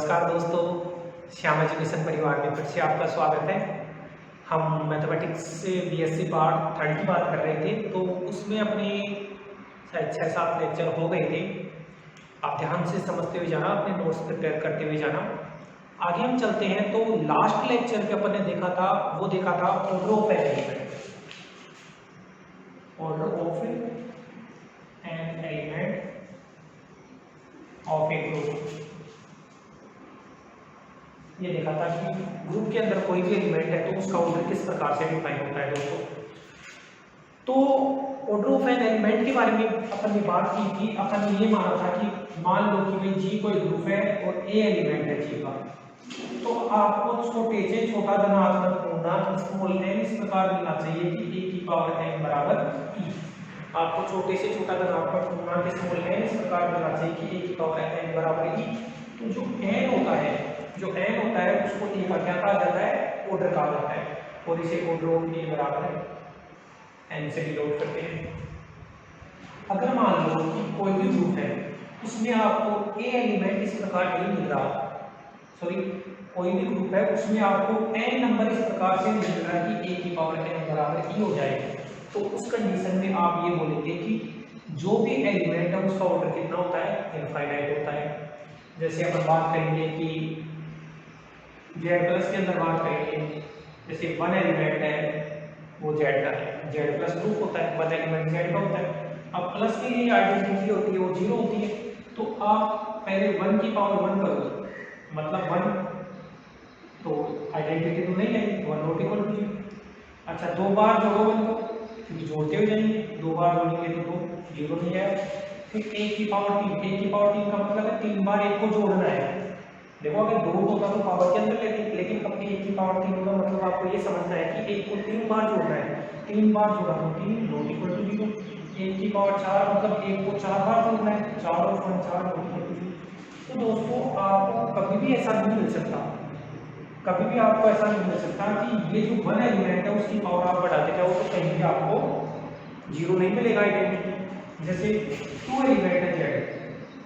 नमस्कार दोस्तों, श्याम एजुकेशन परिवार में फिर से आपका स्वागत है। हम मैथमेटिक्स से बीएससी पार्ट 3 की बात कर रहे थे, तो उसमें अपने शायद 6-7 लेक्चर हो गए थे। आप ध्यान से समझते हुए जाना, अपने नोट्स प्रिपेयर करते हुए जाना। आगे हम चलते हैं। तो लास्ट लेक्चर के अपन ने देखा था order of an element. Order of an element of A group. ये देखा था कि ग्रुप के अंदर कोई भी एलिमेंट है तो उसका ऑर्डर किस प्रकार से डिफाइन होता है दोस्तों। तो ऑर्डर ऑफ एन एलिमेंट के बारे में अपन ने बात की थी। अपन ने ये माना था कि मान लो कि भाई जी कोई ग्रुप है और ए एलिमेंट है जी का, तो आपको छोटे से छोटा धनात्मक पूर्णांक स्मॉल n इस प्रकार मिलना चाहिए कि a की पावर n बराबर e। आपको छोटे से छोटा धनात्मक पूर्णांक स्मॉल n इस प्रकार मिलना चाहिए कि a की पावर n बराबर e। तो जो n होता है उसको a का क्या कहा जाता है, ऑर्डर कहा जाता है। और इसे ऑर्डर ऑफ a बराबर n से डिनोट करते हैं। अगर मान लो कि कोई भी ग्रुप है उसमें आपको a एलिमेंट इस प्रकार नहीं मिल रहा, कोई भी ग्रुप है उसमें आपको n नंबर इस प्रकार से मिल रहा है कि a की पावर n बराबर e हो जाएगी, तो उस कंडीशन में आप ये बोलेंगे कि जो भी एलिमेंट है उसका ऑर्डर कितना होता है, इनफाइनाइट होता है। जैसे अपन बात करेंगे कि जेड प्लस के अंदर बात करेंगे, जैसे वन एलिमेंट है वो जेड का है, जेड प्लस ग्रुप होता है, वन एलिमेंट जेड का होता है। अब प्लस की ये आइडेंटिटी होती है वो 0 होती है, तो आप पहले 1 की पावर 1 करोगे, मतलब 1 तो आइडेंटिटी तो नहीं है, 1 नॉट इक्वल टू 0। अच्छा, 2 बार जोड़ो 1 को, क्योंकि जोड़ते हुए जाएंगे, 2 बार जोड़ेंगे तो 2 0 नहीं आएगा। फिर 1 की पावर 3, 1 की पावर 3 का मतलब है 3 बार 1 को जोड़ना है। देखो अगर 2 होता तो पावर के अंदर लेते, लेकिन अब 1 की पावर 3 होगा, मतलब आपको ये समझना है कि 1 को 3 बार जोड़ना है। 3 बार जोड़ा तो 3 नॉट इक्वल टू 0। 1 की पावर 4 मतलब 1 को 4 बार जोड़ना है, 4 और 4 नॉट इक्वल टू 0। तो दोस्तों आपको कभी भी ऐसा नहीं मिल सकता, कभी भी आपको ऐसा नहीं मिल सकता कि ये जो 1 एलिमेंट है उसकी पावर आप बढ़ाते जाओ तो कहीं भी आपको 0 नहीं मिलेगा आइडेंटिटी। जैसे 2 एलिमेंट है जेड,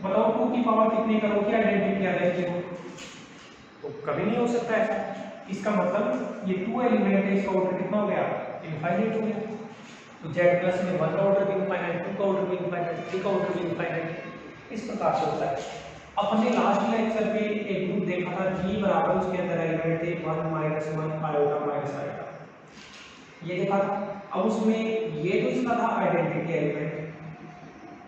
बताओ 2 की पावर कितने करोगे आइडेंटिटी आ जाएगी 0, तो कभी नहीं हो सकता ऐसा। इसका मतलब ये 2 एलिमेंट है, इसका ऑर्डर कितना हो गया, इनफाइनाइट हो गया। तो जेड प्लस में 1 का ऑर्डर भी इनफाइनाइट, 2 का ऑर्डर भी इनफाइनाइट, 3 का ऑर्डर भी इनफाइनाइट, इस प्रकार से होता है। अपने लास्ट लेक्चर पे एक ग्रुप देखा था G बराबर, उसके अंदर एलिमेंट थे 1 -1 आयोटा माइनस आयोटा, ये देखा था। अब उसमें ये तो इसका था आइडेंटिटी एलिमेंट,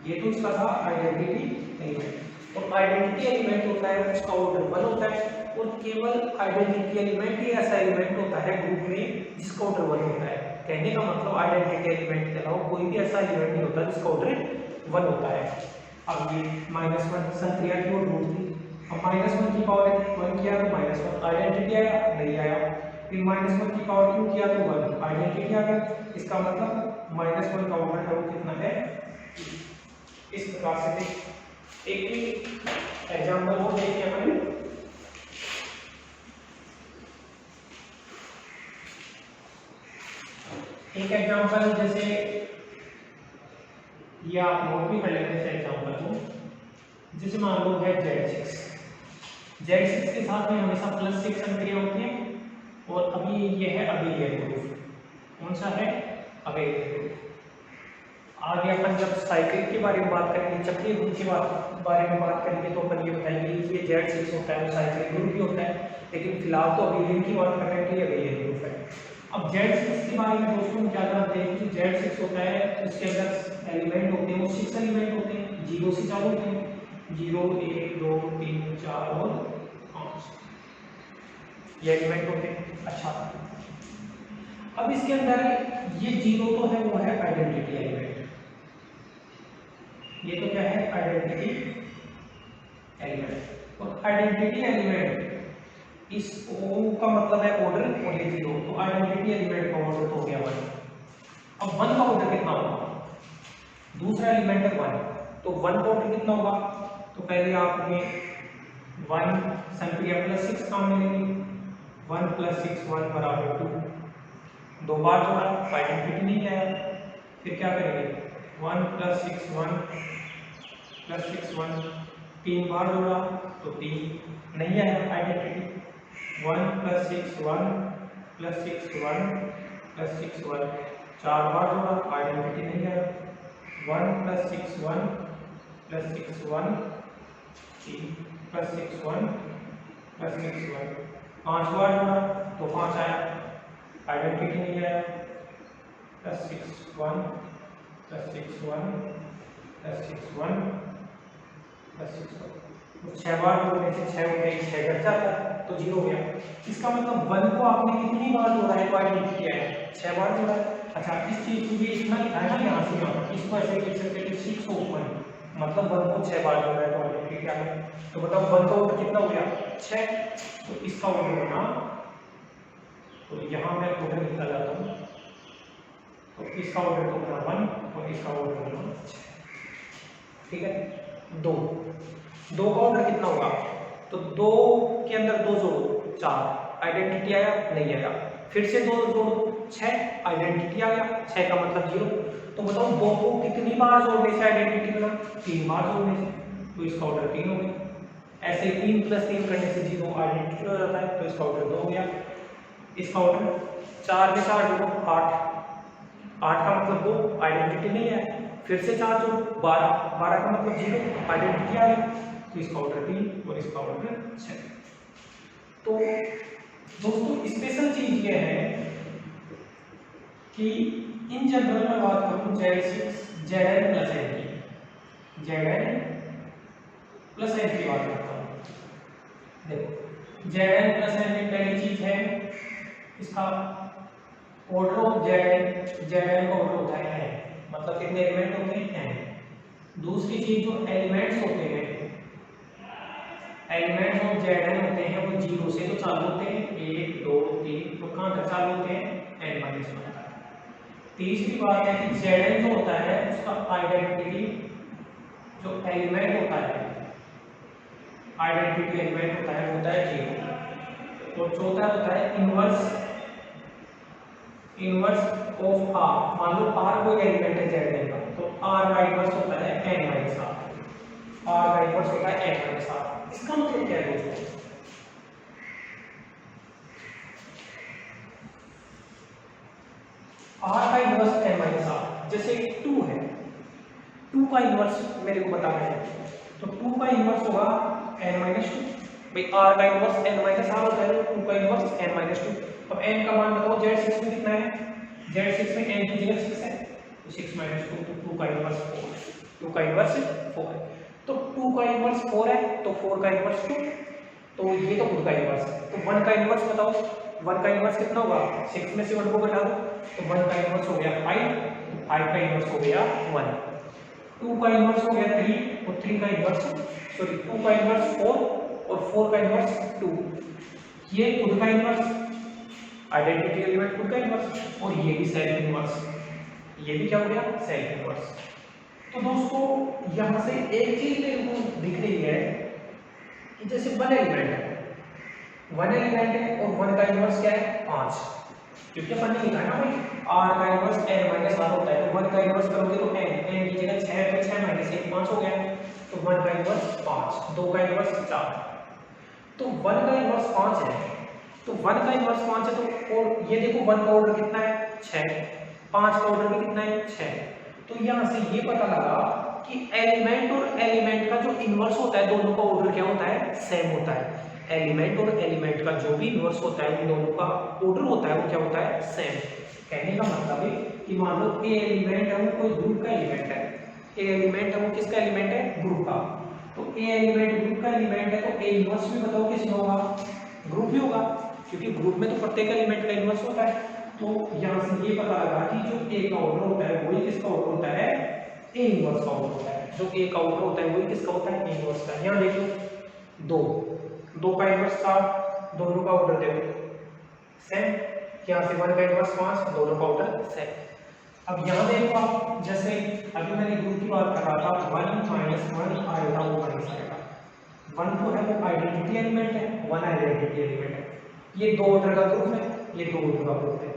ये तो इसका था आइडेंटिटी एलिमेंट। और आइडेंटिटी एलिमेंट होता है उसका ऑर्डर 1 होता है, और केवल आइडेंटिटी एलिमेंट ही ऐसा एलिमेंट होता है ग्रुप में जिसका ऑर्डर 1 होता है। कहने का मतलब आइडेंटिटी एलिमेंट के अलावा कोई भी ऐसा एलिमेंट नहीं होता जिसका ऑर्डर 1 होता है। अब ये -1 संक्रिया की ओर रूट थी, अब -1 की पावर 1 किया तो -1 आइडेंटिटी आया, नहीं आया। फिर -1 की पावर क्यों किया तो 1 आइडेंटिटी आ गया। इसका मतलब -1 का ऑर्डर है वो कितना है, इस प्रकार से। एक एग्जांपल और देखिए अपन, एक एग्जांपल जैसे ये आप नोट भी कर लेते हैं एग्जांपल को। जैसे मान लो है Z6 के साथ में हमेशा +6 संक्रिया होती है, और अभी ये है अबेलियन ग्रुप। कौन सा है, अबेलियन ग्रुप। आगे अपन जब साइकिल के बारे में बात करेंगे, चक्रीय ग्रुप के बारे में बात करेंगे, तो अपन ये बताएंगे कि ये Z6 होता है, साइकिल ग्रुप भी होता है, लेकिन फिलहाल तो अबेलियन की बात कर रहे हैं कि अबेलियन ग्रुप है। अब Z6 के बारे में दोस्तों क्या जानते हैं कि Z6 होता है, उसके अंदर एलिमेंट होते हैं वो 6 एलिमेंट होते हैं, 0 से चालू होते हैं, 0 1 2 3 4 और 5 ये एलिमेंट होते हैं। अच्छा, अब इसके अंदर ये 0 तो है, वो है आइडेंटिटी एलिमेंट। ये तो क्या है, आइडेंटिटी एलिमेंट। और आइडेंटिटी एलिमेंट इस O का मतलब है ऑर्डर, और ये 0, तो आइडेंटिटी एलिमेंट का ऑर्डर तो हो गया 1। अब 1 का ऑर्डर कितना होगा, दूसरा एलिमेंट है 1, तो 1 का ऑर्डर कितना होगा, तो पहले आपने 1 संक्रिया +6 काम में लेंगे, 1 + 6 1 बराबर 2, 2 बार जोड़ा, आइडेंटिटी नहीं आया। फिर क्या करेंगे, 1 + 6 1 + 6 1 3 बार जोड़ा तो 3 नहीं आया आइडेंटिटी। 1 + 6 1 + 6 1 + 6 1 4 बार जोड़ा आइडेंटिटी नहीं आया। 1 + 6 1 + 6 1 3 + 6 1 + 6 1 5 बार जोड़ा तो 5 आया आइडेंटिटी नहीं आया। +6 1 +6 1 +6 1 +6 1 तो 6 बार जोड़ने से 6 होते ही 6 घट जाता है तो 0 हो गया। इसका मतलब 1 को आपने कितनी बार जोड़ा है तो आइडेंटिटी आया 6 बार जोड़ा है। अच्छा इस चीज को भी इतना लिखा है ना यहाँ से यहाँ इसको ऐसे लिख सकते हैं 6 को 1 मतलब 1 को 6 बार जोड़ा है तो आइडेंटिटी क्या है। तो बताओ 1 का ऑर्डर कितना हो गया 6 तो इसका ऑर्डर होना तो यहाँ मैं ऑर्डर लिखा जाता हूँ तो इसका ऑर्डर होगा 1 और इसका ऑर्डर होगा 6। ठीक है 2 का ऑर्डर कितना होगा तो 2 के अंदर 2 जोड़ो 4 आइडेंटिटी आया नहीं आया। फिर से 2 जोड़ो 6 आइडेंटिटी आ गया 6 का मतलब 0। तो बताओ 2 को कितनी बार जोड़ने से आइडेंटिटी बना 3 बार जोड़ने से तो इसका ऑर्डर 3 हो गया। ऐसे 3 + 3 करने से 0 आइडेंटिटी हो जाता है तो इसका ऑर्डर 2 हो गया। इसका ऑर्डर 4 के साथ जोड़ो 8 का मतलब 2 आइडेंटिटी नहीं है। फिर से 4 जोड़ो 12 का मतलब 0 आइडेंटिटी आ गई तो इसका ऑर्डर 3 और इसका ऑर्डर 6। तो दोस्तों स्पेशल चीज ये है कि इन जनरल में बात करूं Z6 Zn + n की बात करता हूं। देखो Zn + n में पहली चीज है इसका ऑर्डर ऑफ Zn का ऑर्डर होता है n मतलब कितने एलिमेंट होते हैं n। दूसरी चीज जो एलिमेंट्स होते हैं एलिमेंट्स ऑफ Zn होते हैं वो 0 से तो चालू होते हैं 1 2 3 तो कहां तक चालू होते हैं n-1 तक। तीसरी बात है कि Zn जो होता है उसका आइडेंटिटी जो एलिमेंट होता है आइडेंटिटी एलिमेंट होता है 0 और चौथा होता है इनवर्स ऑफ r। मान लो r कोई एलिमेंट है Zn का तो r का इनवर्स होता है n-r का इनवर्स होता है n-r। इसका मतलब क्या है दोस्तों r का इनवर्स n-r जैसे 2 है 2 का इनवर्स मेरे को बताना है तो 2 का इनवर्स होगा n-2 भाई r का इनवर्स n-r होता है तो 2 का इनवर्स n-2। अब n का मान बताओ Z6 में कितना है Z6 में n की जगह 6 है तो 6 - 2 तो 2 का इनवर्स 4 है 2 का इनवर्स 4 है तो 2 का इनवर्स 4 है तो 4 का इनवर्स 2 तो ये तो 2 का इनवर्स है। तो 1 का इनवर्स बताओ 1 का इनवर्स कितना होगा 6 में से 1 को घटा दो तो 1 का इनवर्स हो गया 5 5 का इनवर्स हो गया 1 2 का इनवर्स हो गया 3 और 3 का इनवर्स 2 का इनवर्स 4 और 4 का इनवर्स 2 ये खुद का इनवर्स आइडेंटिटी एलिमेंट खुद का इनवर्स और ये भी सेल्फ इनवर्स ये भी क्या हो गया सेल्फ इनवर्स। तो दोस्तों यहां से एक चीज मेरे को दिख रही है कि जैसे 1 एलिमेंट है और 1 का इनवर्स क्या है 5 क्योंकि अपन ने लिखा है ना भाई r का इनवर्स n-r होता है तो 1 का इनवर्स करोगे तो n की जगह 6 तो 6 - 1 5 हो गया तो 1 का इनवर्स 5 2 का इनवर्स 4 तो 1 का इनवर्स 5 है तो 1 का इनवर्स 5 है तो और ये देखो 1 का ऑर्डर कितना है 6 5 का ऑर्डर भी कितना है 6 तो यहां से ये पता लगा कि एलिमेंट और एलिमेंट का जो इनवर्स होता है दोनों का ऑर्डर क्या होता है सेम होता है। एलिमेंट और एलिमेंट का जो भी इनवर्स होता है उन दोनों का ऑर्डर होता है वो क्या होता है सेम। कहने का मतलब है कि मान लो ए एलिमेंट है वो कोई ग्रुप का एलिमेंट है ए एलिमेंट है वो किसका एलिमेंट है ग्रुप का तो ए एलिमेंट ग्रुप का एलिमेंट है तो ए इनवर्स भी बताओ किसमें होगा ग्रुप ही होगा क्योंकि ग्रुप में तो प्रत्येक एलिमेंट का इनवर्स होता है। तो यहां से ये पता लगा कि जो ए का ऑर्डर होता है वही किसका ऑर्डर होता है ए इनवर्स का ऑर्डर होता है। जो ए का ऑर्डर होता है वही किसका होता है ए इनवर्स का। यहां देखो 2 का इनवर्स 4 दोनों का ऑर्डर देखो सेम यहां से 1 का इनवर्स 5 दोनों का ऑर्डर सेम। अब यहां देखो आप जैसे अभी मैंने ग्रुप की बात कर रहा था 1 - 1 आएगा वो माइनस आएगा 1 तो है वो आइडेंटिटी एलिमेंट है 1 आइडेंटिटी एलिमेंट है ये 2 ऑर्डर का ग्रुप है ये 2 ऑर्डर का ग्रुप है।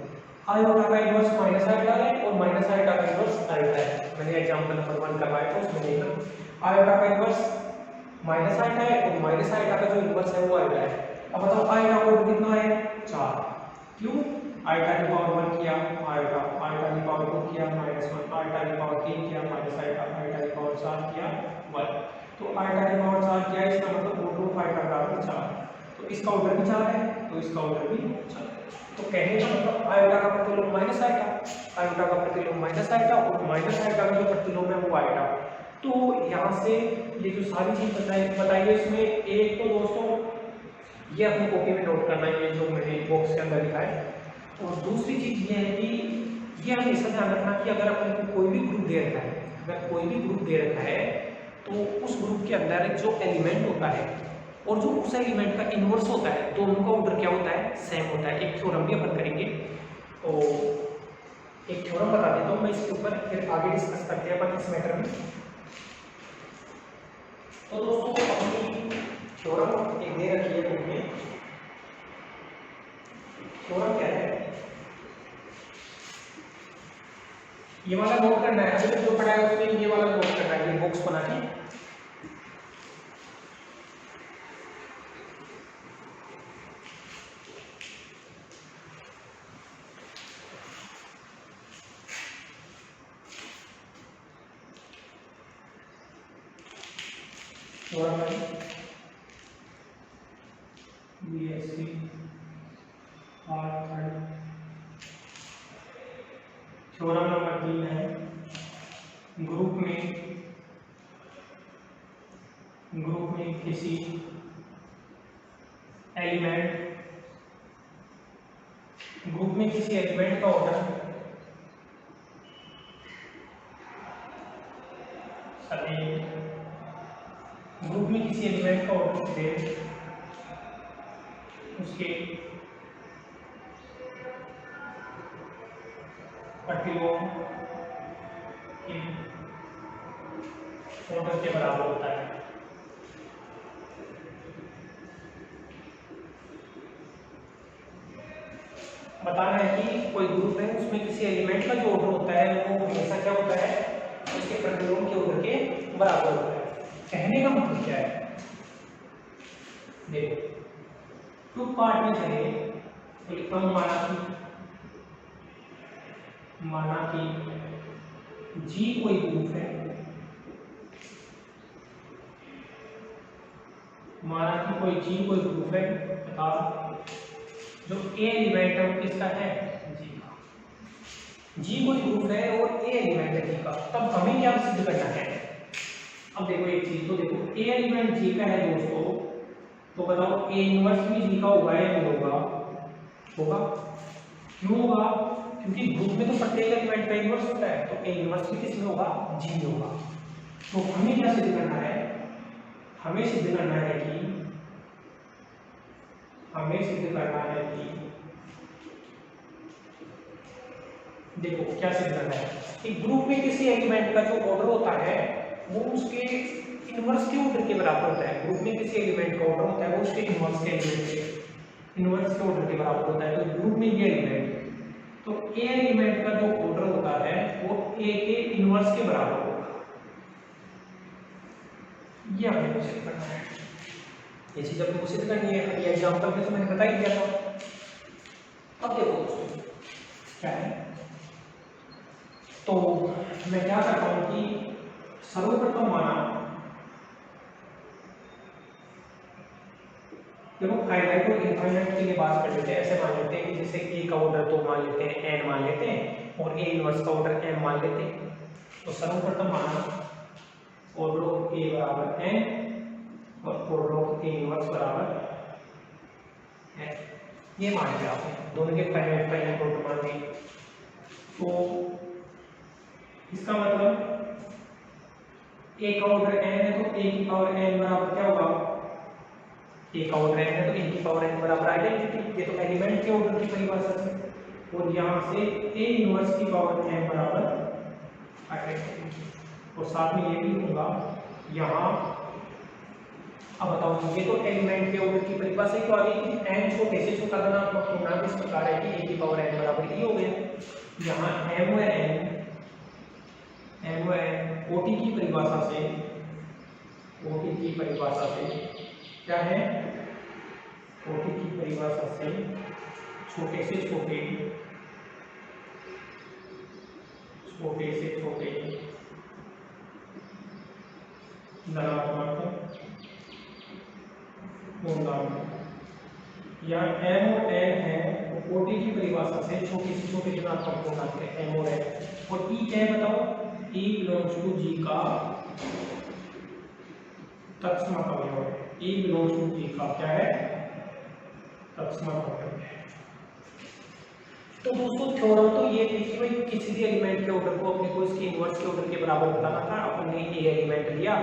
आयोटा का इनवर्स माइनस आयोटा है और माइनस आयोटा का इनवर्स आयोटा है। मैंने एग्जांपल नंबर 1 करवाया था उसमें देखना आयोटा का इनवर्स माइनस आइटा है और माइनस आइटा का जो इनवर्स है वो आइटा है। अब बताओ आइटा का ऑर्डर कितना है 4। क्यों? आइटा की पावर 1 किया आइटा, आइटा की पावर 2 किया -1, आइटा की पावर 3 किया माइनस आइटा, आइटा की पावर 4 किया 1। तो आइटा की पावर 4 किया इसका मतलब ऑर्डर ऑफ आइटा बराबर 4। तो इसका ऑर्डर भी 4 है तो इसका ऑर्डर भी 4 है। तो कहने का मतलब आइटा का प्रतिलोम माइनस आइटा, आइटा का प्रतिलोम माइनस आइटा और माइनस आइटा का जो प्रतिलोम है वो आइटा। तो यहाँ से ये जो सारी चीज बताई है इसमें एक तो दोस्तों ये अपनी कॉपी में नोट करना है, ये जो मैंने बॉक्स के अंदर लिखा है। और दूसरी चीज ये है कि ये हमेशा ध्यान रखना कि अगर अपन को कोई भी ग्रुप दे रखा है, अगर कोई भी ग्रुप दे रखा है तो उस ग्रुप के अंदर जो एलिमेंट होता है और जो उस एलिमेंट का इनवर्स होता है दोनों का ऑर्डर क्या होता है सेम होता है। एक थ्योरम भी अपन करेंगे और एक थ्योरम बता देता हूँ मैं इसके ऊपर, फिर आगे डिस्कस करते हैं अपन इस मैटर में। तो दोस्तों अपनी थ्योरम एक दे रखी है बुक में। थ्योरम क्या है ये वाला नोट करना है, अभी तक जो पढ़ा है उसमें ये वाला नोट करना है, ये बॉक्स बना के। थ्योरम नंबर 3 है ग्रुप में किसी एलिमेंट का ऑर्डर ग्रुप में किसी एलिमेंट का ऑर्डर से उसके प्रतिलोम के ऑर्डर के बराबर होता है। बताना है कि कोई ग्रुप है उसमें किसी एलिमेंट का जो ऑर्डर होता है वो हमेशा क्या होता है उसके प्रतिलोम के ऑर्डर के बराबर होता है। कहने का मतलब क्या है देखो टू पार्ट में चले तो लिखता हूं माना कि जी कोई ग्रुप है, माना कि कोई ग्रुप है तथा जो ए एलिमेंट है वो किसका है जी का। जी कोई ग्रुप है और ए एलिमेंट है जी का, तब हमें क्या सिद्ध करना है। अब देखो एक चीज तो देखो ए एलिमेंट जी का है दोस्तों, तो बताओ ए इनवर्स भी जी का होगा या नहीं होगा? होगा। क्यों होगा? क्योंकि ग्रुप में तो प्रत्येक एलिमेंट का इनवर्स होता है, तो ए इनवर्स भी किसमें होगा जी में होगा। तो हमें क्या सिद्ध करना है, हमें सिद्ध करना है कि देखो क्या सिद्ध करना है कि ग्रुप में किसी एलिमेंट का जो ऑर्डर होता है वो उसके इनवर्स के ऑर्डर के बराबर होता है। ग्रुप में किसी एलिमेंट का ऑर्डर होता है वो उसके इनवर्स के ऑर्डर के बराबर होता है। तो ग्रुप में ये एलिमेंट, तो ए एलिमेंट का जो ऑर्डर होता है वो ए के इनवर्स के बराबर होगा। ये हमें सिद्ध करना है, ये चीज अपने को सिद्ध करनी है। ये एग्जांपल में तो मैंने बता ही दिया था। अब देखो दोस्तों क्या है, तो मैं क्या करता हूं कि सर्वप्रथम माना देखो फाइनाइट और इनफाइनाइट के लिए बात कर लेते हैं। ऐसे मान लेते हैं कि जैसे ए का ऑर्डर तो मान लेते हैं एन मान लेते हैं और ए इनवर्स का ऑर्डर एम मान लेते हैं। तो सर्वप्रथम माना ऑर्डर ऑफ ए बराबर एन और ऑर्डर ऑफ ए इनवर्स बराबर एन, ये मान लिया आपने, दोनों के फाइनाइट ऑर्डर मान दिए। तो इसका मतलब ए का ऑर्डर एन है तो ए की पावर एन बराबर क्या होगा, ए का ऑर्डर एन है तो ए की पावर एन बराबर आइडेंटिटी, ये तो एलिमेंट के ऑर्डर की परिभाषा से। और यहाँ से ए इनवर्स की पावर एन बराबर आइडेंटिटी, और साथ में ये भी होगा यहाँ। अब बताओ ये तो एलिमेंट के ऑर्डर की परिभाषा ही तो आ गई कि एन छोटे से छोटा धनात्मक पूर्णांक इस प्रकार है कि ए की पावर एन बराबर ही हो गया। यहाँ एम व एन ओटी की परिभाषा से कोटि की परिभाषा से क्या है, कोटि की परिभाषा से छोटे से छोटे धनात्मक पूर्णांक या m और n है, तो कोटि की परिभाषा से छोटे से छोटे धनात्मक पूर्णांक है m और n। और e क्या है बताओ, e बिलोंग्स टू g का तत्समक अवयव है। e बिलोंग्स टू g का क्या है, तत्समक अवयव है। तो दोस्तों थ्योरम तो ये थी कि भाई किसी भी एलिमेंट के ऑर्डर को अपने को इसके इनवर्स के ऑर्डर के बराबर बताना था। अपन ने ए एलिमेंट लिया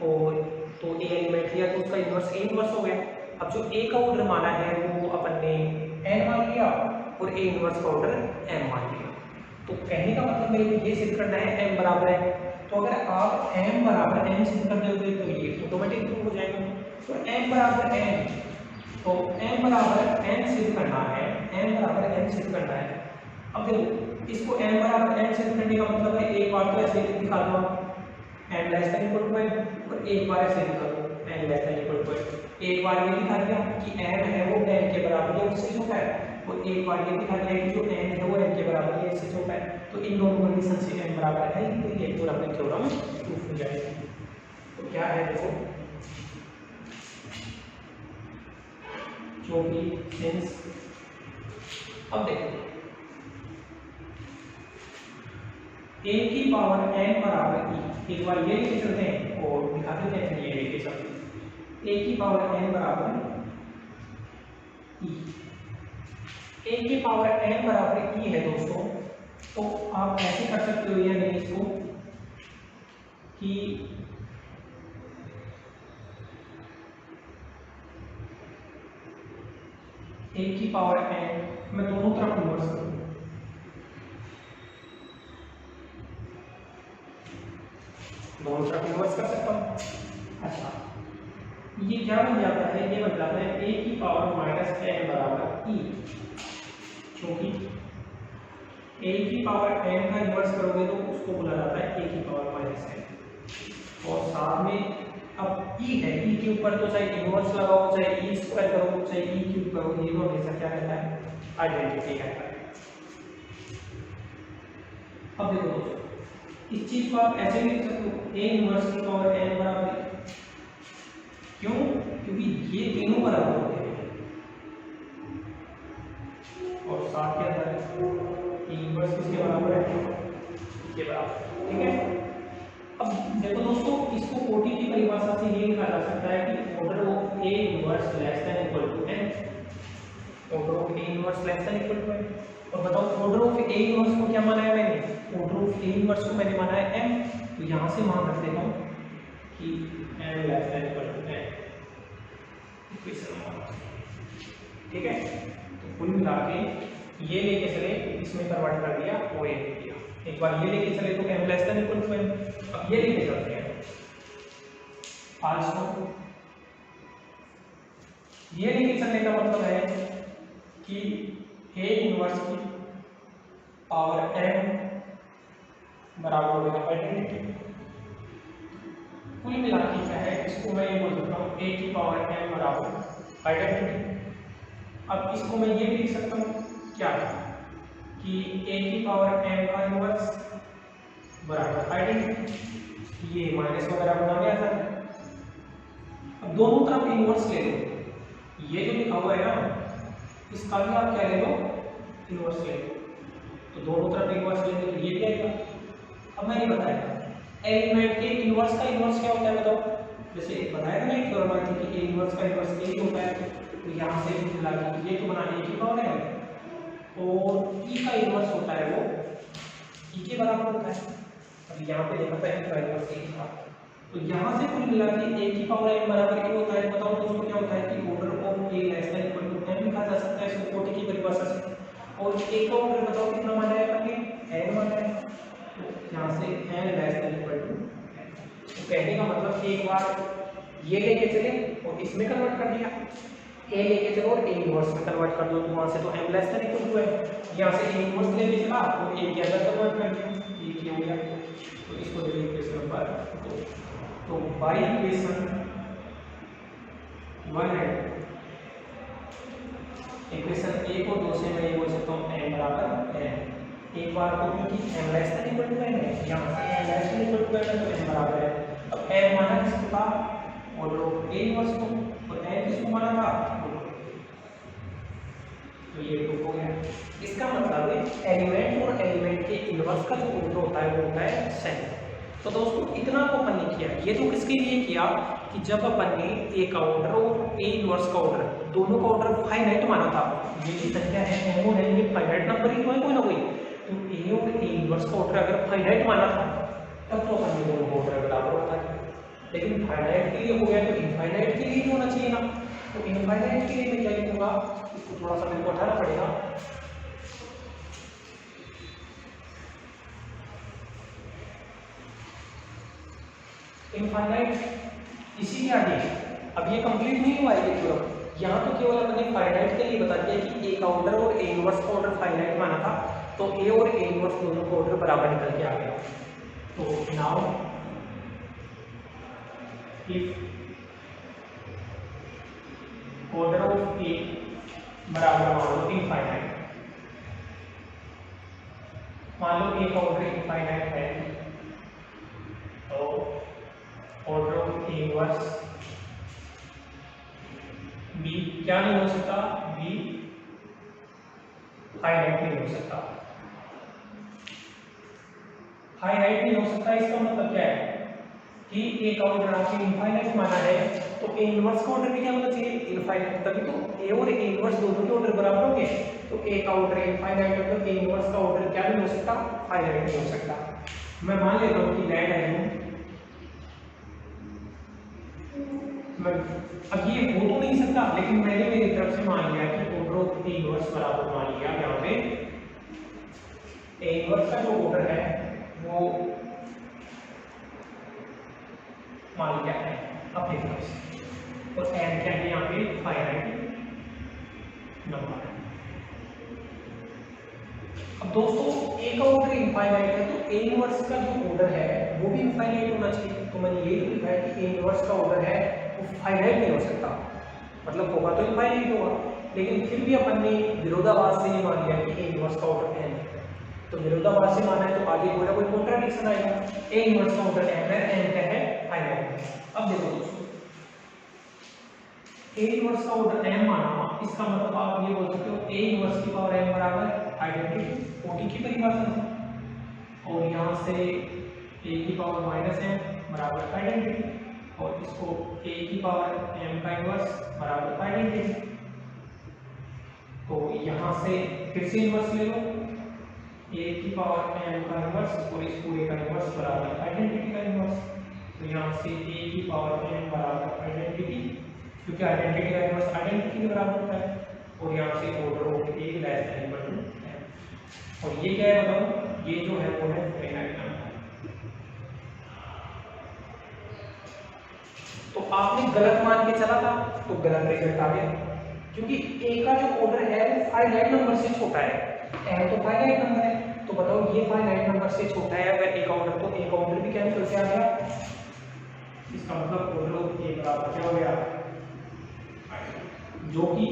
और तो ए एलिमेंट लिया तो उसका इनवर्स ए इनवर्स हो गया। अब जो ए का ऑर्डर माना है वो अपन ने एन मान लिया और ए इनवर्स का ऑर्डर एम मान लिया। तो कहने का मतलब मेरे को ये सिद्ध करना है एम बराबर है, तो अगर आप एम बराबर एन सिद्ध कर दोगे तो ये ऑटोमेटिक प्रूव हो जाएगा। तो एम बराबर एन, तो m बराबर n सिद्ध करना है, m बराबर n सिद्ध करना है। अब देखो इसको m बराबर n सिद्ध करने का मतलब है एक बार तो ऐसे दिखा दो n less than equal to n और एक बार ऐसे दिखा दो n less than equal to n। एक बार ये दिखा दिया कि m है वो n के बराबर है, उससे छोटा है, और एक बार ये दिखा दिया कि जो n है वो n के बराबर है, इससे छोटा है। तो इन दोनों कंडीशन से m बराबर है, तो ये पूरा अपने थ्योरम प्रूफ हो जाएगा। तो क्या है देखो, जो भी सेंस, अब देखो a की पावर n बराबर e, एक बार ये लेके चलते हैं और दिखा देते हैं ये लेके चलते हैं। a की पावर n बराबर e, a की पावर n बराबर e है दोस्तों। तो आप ऐसे कर सकते हो या नहीं इसको कि a की पावर n मैं दोनों तरफ इन्वर्स करूँ, दोनों तरफ इन्वर्स कर सकता हूँ। अच्छा ये क्या बन जाता है, ये बन जाता है a की पावर माइनस n बराबर e, क्योंकि a की पावर n का इन्वर्स करोगे तो उसको बोला जाता है a की पावर माइनस n। और साथ में अब e है, e के ऊपर तो चाहे इनवर्स लगाओ, चाहे e स्क्वायर करो, चाहे e क्यूब करो, ये तो हमेशा क्या रहता है, आइडेंटिटी रहता है। अब देखो दोस्तों इस चीज को आप ऐसे लिख सकते हो a इनवर्स की पावर n बराबर, क्यों, क्योंकि ये तीनों बराबर होते हैं और साथ के अंदर a इनवर्स किसके बराबर है, इसके बराबर, ठीक है। अब देखो दोस्तों इसको कोटि की परिभाषा से ये लिखा जा सकता है कि order of A inverse less than equal to n, order of A inverse less than equal to n। और बताओ ऑर्डर ऑफ ए इनवर्स को क्या माना है मैंने, ऑर्डर ऑफ ए इनवर्स को मैंने माना है m, तो यहां से मान रख देता हूं कि m less than equal to n, ठीक है। तो कुल मिला के ये लेके चले, इसमें कन्वर्ट कर दिया और ये लिख दिया। एक बार ये लेके चले तो m less than equal to n। अब ये लेके चलते हैं आल्सो, ये लेके चलने का मतलब है कि a इनवर्स की पावर m बराबर होगा आइडेंटिटी। कुल मिला के क्या है, इसको मैं ये बोल सकता हूँ a की पावर m बराबर आइडेंटिटी। अब इसको मैं ये भी लिख सकता हूँ क्या कि a की पावर m का इनवर्स बराबर आइडेंटिटी, ये माइनस वगैरह बना गया था। अब दोनों तरफ इनवर्स ले लो, ये जो लिखा हुआ है ना इसका भी आप क्या ले लो, इनवर्स ले लो। तो दोनों तरफ इनवर्स लेंगे तो ये क्या आएगा। अब मैंने बताया एलिमेंट के इनवर्स का इनवर्स क्या होता है बताओ, जैसे एक बताया ना एक थ्योरम थी कि a इनवर्स का इनवर्स a होता है। तो यहाँ से मिला कि ये तो बना a की पावर है और e का इनवर्स होता है वो e के बराबर होता है। अब यहाँ पे देखा था इसका इनवर्स a था, तो यहाँ से कुल मिला के a की पावर m बराबर a होता है। बताओ दोस्तों क्या होता है कि order of a less than equal to m लिखा जा सकता है इसको कोटि की परिभाषा से। और a का ऑर्डर बताओ कितना माना है अपन ने, n माना है, तो यहाँ से n less than equal to. तो कहने का मतलब एक बार ये लेके चले और इसमें कन्वर्ट कर दिया, a लेके चलो और a इनवर्स में कन्वर्ट कर दो, तो वहां से तो m less than equal to है, यहाँ से a इनवर्स लेके चला और a के अंदर कन्वर्ट कर दिया, ये क्या हो गया। तो इसको देखिए इक्वेशन नंबर 2। तो बाई इक्वेशन 1 है, इक्वेशन 1 और 2 से मैं ये बोल सकता हूँ m बराबर n। एक बार को क्योंकि m less than equal to n है, यहाँ से m less than equal to n है तो m बराबर है। अब m माना किसको था, और a इनवर्स को, और n किसको माना था, तो ये 2 हो गया। इसका मतलब है एलिमेंट और एलिमेंट के इनवर्स का जो ऑर्डर होता है वो होता है सेम। तो दोस्तों इतना को अपन ने किया, ये तो किसके लिए किया कि जब अपन ने ए का ऑर्डर और ए इनवर्स का ऑर्डर दोनों का ऑर्डर फाइनाइट माना था, ये जो संख्या है m और n ये फाइनाइट नंबर ही तो है कोई ना कोई, तो ए और ए इनवर्स का ऑर्डर अगर फाइनाइट माना था तब तो अपन ने दोनों का ऑर्डर बराबर होता है। लेकिन फाइनाइट के लिए हो गया तो इनफाइनाइट के लिए भी होना चाहिए ना, तो इनफाइनाइट के लिए मैं क्या लिखूंगा, इसको थोड़ा सा मेरे को हटाना पड़ेगा। इनफाइनाइट इसी के आगे, अब ये कंप्लीट नहीं हुआ है ये थ्योरम, यहाँ तो केवल अपने फाइनाइट के लिए बता दिया कि ए का ऑर्डर और ए इनवर्स का ऑर्डर फाइनाइट माना था, तो ए और ए इनवर्स दोनों का ऑर्डर बराबर निकल के आ गया। तो नाउ इफ ऑर्डर ऑफ ए बराबर मान लो इनफाइनाइट, मान लो ए का ऑर्डर इनफाइनाइट है, तो order of A inverse B क्या नहीं हो सकता, बी फाइनाइट नहीं हो सकता, फाइनाइट नहीं हो सकता। इसका मतलब क्या है कि ए का ऑर्डर आपने इनफाइनाइट माना है, तो ए इनवर्स का ऑर्डर भी क्या होना चाहिए, इनफाइनाइट, तभी तो ए और ए इनवर्स दोनों के ऑर्डर बराबर होंगे। तो ए का ऑर्डर इनफाइनाइट है तो ए इनवर्स का ऑर्डर क्या नहीं हो सकता, फाइनाइट नहीं हो सकता। मैं मान लेता हूं कि लेट है, अब ये हो तो नहीं सकता, लेकिन मैंने मेरी तरफ से मान लिया कि ऑर्डर ऑफ ए इनवर्स बराबर मान लिया। यहाँ पे ए इनवर्स का जो ऑर्डर है वो मान लिया है अपनी तरफ से, और n क्या है यहाँ पे फाइनाइट नंबर है। अब दोस्तों ए का ऑर्डर इनफाइनाइट है तो ए इनवर्स का जो ऑर्डर है वो भी इनफाइनाइट होना चाहिए। तो मैंने ये लिखा है कि ए इनवर्स का ऑर्डर है वो फाइनाइट नहीं हो सकता, मतलब होगा तो इनफाइनाइट होगा, लेकिन फिर भी अपन ने विरोधाभास से ये मान लिया कि ए इनवर्स का ऑर्डर n है। तो विरोधाभास से माना है तो आगे कोई ना कोई कॉन्ट्राडिक्शन आएगा। ए इनवर्स का ऑर्डर n है, n क्या है, फाइनाइट। अब देखो दोस्तों, ए इनवर्स का ऑर्डर m माना, इसका मतलब आप ये बोल सकते हो ए इनवर्स की पावर m बराबर आइडेंटिटी ओटी की परिभाषा से, और यहाँ से a की पावर माइनस m बराबर आइडेंटिटी, और इसको a की पावर m का इनवर्स बराबर आइडेंटिटी। तो यहाँ से फिर से इनवर्स ले लो, a की पावर m का इनवर्स और इस पूरे का इनवर्स बराबर आइडेंटिटी का इनवर्स। तो यहाँ से a की पावर m बराबर आइडेंटिटी, क्योंकि आइडेंटिटी का इनवर्स आइडेंटिटी के बराबर होता है, और यहाँ से order of a less than equal to m। और ये क्या है बताओ, ये जो है वो है फाइनाइट नंबर। तो आपने गलत मान के चला था तो गलत रिजल्ट आ गया, क्योंकि a का जो ऑर्डर है वो फाइनाइट नंबर से छोटा है, m तो फाइनाइट नंबर है। तो बताओ ये फाइनाइट नंबर से छोटा है अगर a का ऑर्डर, तो a का ऑर्डर भी कैंसिल से आ गया, इसका मतलब ऑर्डर ऑफ a बराबर क्या हो गया, जो कि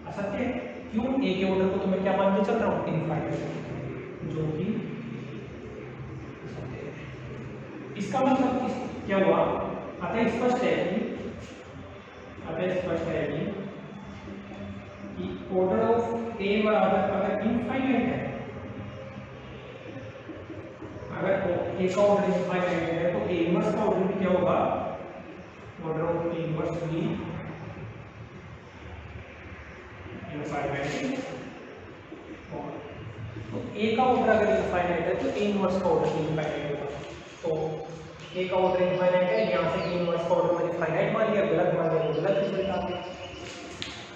असत्य है। क्यों, a के ऑर्डर को तो मैं क्या मान के चल रहा हूँ, इनफाइनाइट, जो कि असत्य है। इसका मतलब क्या हुआ, अतः स्पष्ट है कि ऑर्डर ऑफ ए बराबर अगर इनफाइनाइट है, अगर ए का ऑर्डर इनफाइनाइट है तो ए इनवर्स का ऑर्डर भी क्या होगा, ऑर्डर ऑफ ए इनवर्स भी इनफाइनाइट। तो ए का ऑर्डर अगर इनफाइनाइट है तो ए इनवर्स का ऑर्डर भी इनफाइनाइट होगा। तो ए का ऑर्डर इनफाइनाइट है, यहाँ से ए इनवर्स का ऑर्डर मैंने फाइनाइट मान लिया, गलत मान लिया तो गलत रिजल्ट आ गया।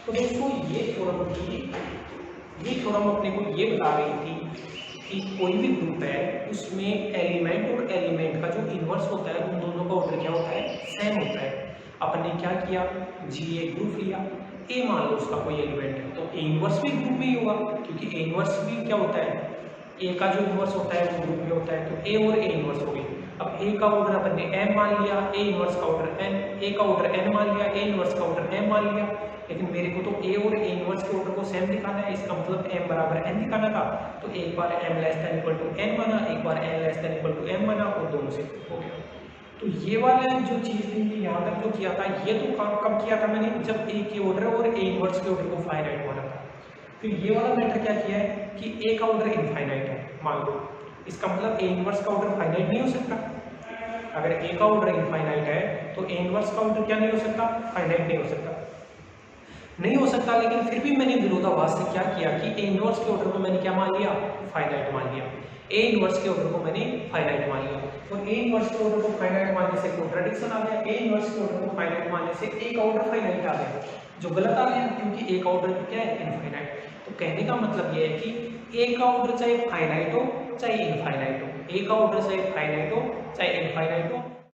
तो दोस्तों ये थ्योरम अपने को ये बता रही थी कि कोई भी ग्रुप है उसमें एलिमेंट और एलिमेंट का जो इनवर्स होता है उन दोनों का ऑर्डर क्या होता है, सेम होता है। अपन ने क्या किया, जी ए ग्रुप लिया, ए मान लो उसका कोई एलिमेंट है तो ए इनवर्स भी ग्रुप में ही होगा, क्योंकि ए इनवर्स भी क्या होता है, ए का जो इनवर्स होता है वो ग्रुप में होता है, तो ए और ए इनवर्स हो गई। अब ए का ऑर्डर अपन ने m मान लिया, ए इनवर्स का ऑर्डर n, ए का ऑर्डर n मान लिया, ए इनवर्स का ऑर्डर m मान लिया। लेकिन मेरे को तो ए और ए इनवर्स के ऑर्डर को सेम दिखाना है, इसका मतलब m बराबर n दिखाना था। तो एक बार m less than equal to n माना, एक बार n less than equal to m माना और दोनों से हो गया। तो ये वाला जो चीज थी यहाँ तक जो किया था, ये तो कब किया था मैंने, जब ए के ऑर्डर और ए इनवर्स के ऑर्डर को फाइनाइट माना था। फिर ये वाला मैटर क्या किया है कि ए का ऑर्डर इनफाइनाइट है मान लो, इसका मतलब ए इनवर्स का ऑर्डर फाइनाइट नहीं हो सकता। अगर ए का ऑर्डर इनफाइनाइट है तो ए इनवर्स का ऑर्डर क्या नहीं हो सकता, फाइनाइट नहीं हो सकता, नहीं हो सकता। लेकिन फिर भी मैंने विरोधाभास से क्या किया कि ए इनवर्स के ऑर्डर को मैंने क्या मान लिया, फाइनाइट मान लिया। ए इनवर्स के ऑर्डर को मैंने फाइनाइट मान लिया, तो ए इनवर्स के ऑर्डर को फाइनाइट मानने से कॉन्ट्रडिक्शन आ गया, ए इनवर्स के ऑर्डर को फाइनाइट मानने से ए का ऑर्डर फाइनाइट आ गया, जो गलत आ गया क्योंकि ए का ऑर्डर क्या है, इनफाइनाइट। तो कहने का मतलब ये है कि ए का ऑर्डर चाहे फाइनाइट हो चाहे इनफाइनाइट हो, ए का ऑर्डर चाहे फाइनाइट हो चाहे इनफाइनाइट हो,